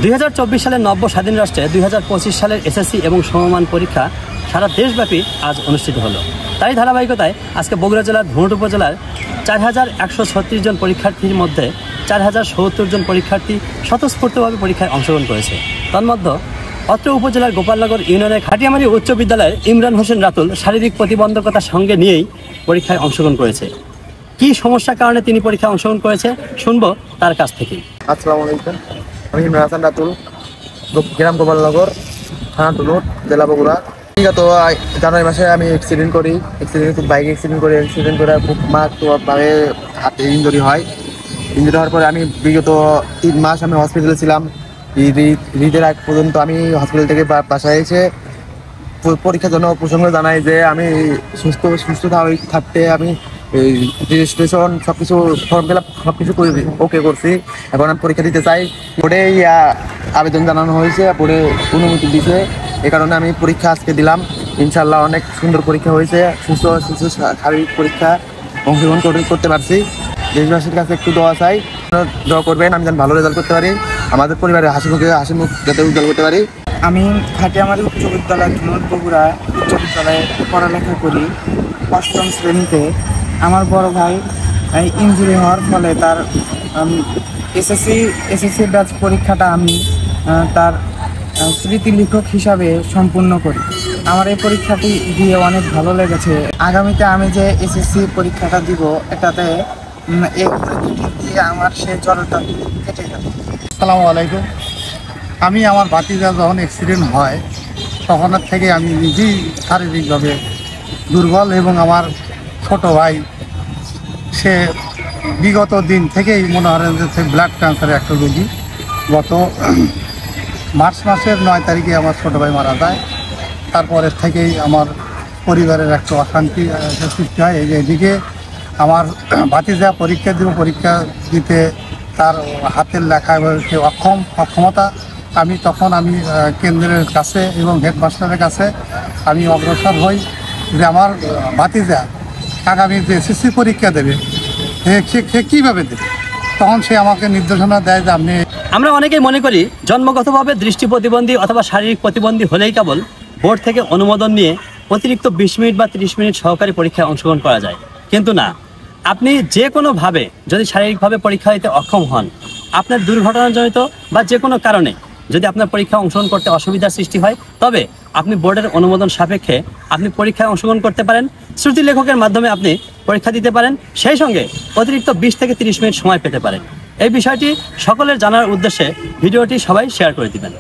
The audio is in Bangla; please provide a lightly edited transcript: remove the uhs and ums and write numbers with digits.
2024 সালের নব্য স্বাধীন রাষ্ট্রে 2025 সালের এসএসসি এবং সমমান পরীক্ষা সারা দেশব্যাপী আজ অনুষ্ঠিত হলো। তাই ধারাবাহিকতায় আজকে বগুড়া জেলার ধুনট উপজেলার 4136 জন পরীক্ষার্থীর মধ্যে 4070 জন পরীক্ষার্থী স্বতঃস্ফূর্তভাবে পরীক্ষায় অংশগ্রহণ করেছে। তন্মধ্যে অত্র উপজেলার গোপালনগর ইউনিয়নের খাটিয়ামারি উচ্চ বিদ্যালয়ের ইমরান হোসেন রাতুল শারীরিক প্রতিবন্ধকতার সঙ্গে নিয়েই পরীক্ষায় অংশগ্রহণ করেছে। কি সমস্যার কারণে তিনি পরীক্ষায় অংশগ্রহণ করেছে শুনবো তার কাছ থেকেই। আসসালামু আলাইকুম, আমি ইমরান হোসেন রাতুল, গ্রাম গোপালনগর, থানা ধুনট, জেলা বগুড়া। বিগত জানুয়ারি মাসে আমি অ্যাক্সিডেন্ট করি, বাইক অ্যাক্সিডেন্ট করে খুব মারাত্মকভাবে হাতে ইঞ্জুরি হয়। ইঞ্জুরি হওয়ার পরে আমি বিগত 3 মাস আমি হসপিটালে ছিলাম। ঈদের আগ পর্যন্ত আমি হসপিটাল থেকে বাসায় এসে পরীক্ষার জন্য প্রসঙ্গ জানাই যে আমি সুস্থ থাকতে আমি রেজিস্ট্রেশন সবকিছু ফর্ম ফিল আপ সবকিছু ওকে করছি। এখন আমি পরীক্ষা দিতে চাই। বোর্ডে আবেদন জানানো হয়েছে, বোর্ডে অনুমতি দিয়েছে। এ কারণে আমি পরীক্ষা আজকে দিলাম। ইনশাল্লাহ অনেক সুন্দর পরীক্ষা হয়েছে, সুস্থ শারীরিক পরীক্ষা অংশগ্রহণ করতে পারছি। দেশবাসীর কাছে একটু দোয়া চাই, দোয়া করবেন আমি যেন ভালো রেজাল্ট করতে পারি, আমাদের পরিবারের হাসি মুখ যাতে উজ্জ্বল করতে পারি। আমি খাটিয়ামারি উচ্চ বিদ্যালয় ধুনট বগুড়া উচ্চ বিদ্যালয়ে পড়ালেখা করি 8ম শ্রেণীতে। আমার বড় ভাই ইনজুরি হওয়ার ফলে তার এসএসসি ব্যাচ পরীক্ষাটা আমি তার স্মৃতি লেখক হিসাবে সম্পূর্ণ করি। আমার এই পরীক্ষাটি দিয়ে অনেক ভালো লেগেছে। আগামীতে আমি যে এসএসসি পরীক্ষাটা দিব এটাতে দিয়ে আমার সেই জড়তা কেটে যাবে। আসসালামু আলাইকুম, আমি আমার ভাতিজা যখন অ্যাক্সিডেন্ট হয় তখনের থেকে আমি নিজেই শারীরিকভাবে দুর্বল এবং আমার ছোট ভাই সে বিগত দিন থেকেই মনে হয় যে ব্লাড ক্যান্সারের একটা রোগী। গত মার্চ মাসের 9 তারিখে আমার ছোটো ভাই মারা যায়। তারপরের থেকেই আমার পরিবারের একটা অশান্তি সৃষ্টি হয়। এদিকে আমার ভাতিজা পরীক্ষা দিতে তার হাতের লেখা সে অক্ষমতা। আমি কেন্দ্রের কাছে এবং হেডমাস্টারের কাছে আমি অগ্রসর হই যে আমার ভাতিজা আগামী যে এসএসসি পরীক্ষা দেবে সে কীভাবে দেবে। তখন সে আমাকে নির্দেশনা দেয় যে আমরা অনেকেই মনে করি জন্মগতভাবে দৃষ্টি প্রতিবন্ধী অথবা শারীরিক প্রতিবন্ধী হলেই কেবল বোর্ড থেকে অনুমোদন নিয়ে অতিরিক্ত 20 মিনিট বা 30 মিনিট সহকারী পরীক্ষায় অংশগ্রহণ করা যায়। কিন্তু না, আপনি যে কোনোভাবে যদি শারীরিকভাবে পরীক্ষা দিতে অক্ষম হন, আপনার দুর্ঘটনাজনিত বা যে কোনো কারণে যদি আপনার পরীক্ষায় অংশগ্রহণ করতে অসুবিধার সৃষ্টি হয়, তবে আপনি বোর্ডের অনুমোদন সাপেক্ষে আপনি পরীক্ষায় অংশগ্রহণ করতে পারেন। শ্রুতি লেখকের মাধ্যমে আপনি পরীক্ষা দিতে পারেন, সেই সঙ্গে অতিরিক্ত 20 থেকে 30 মিনিট সময় পেতে পারেন। এই বিষয়টি সকলের জানার উদ্দেশ্যে ভিডিওটি সবাই শেয়ার করে দিবেন।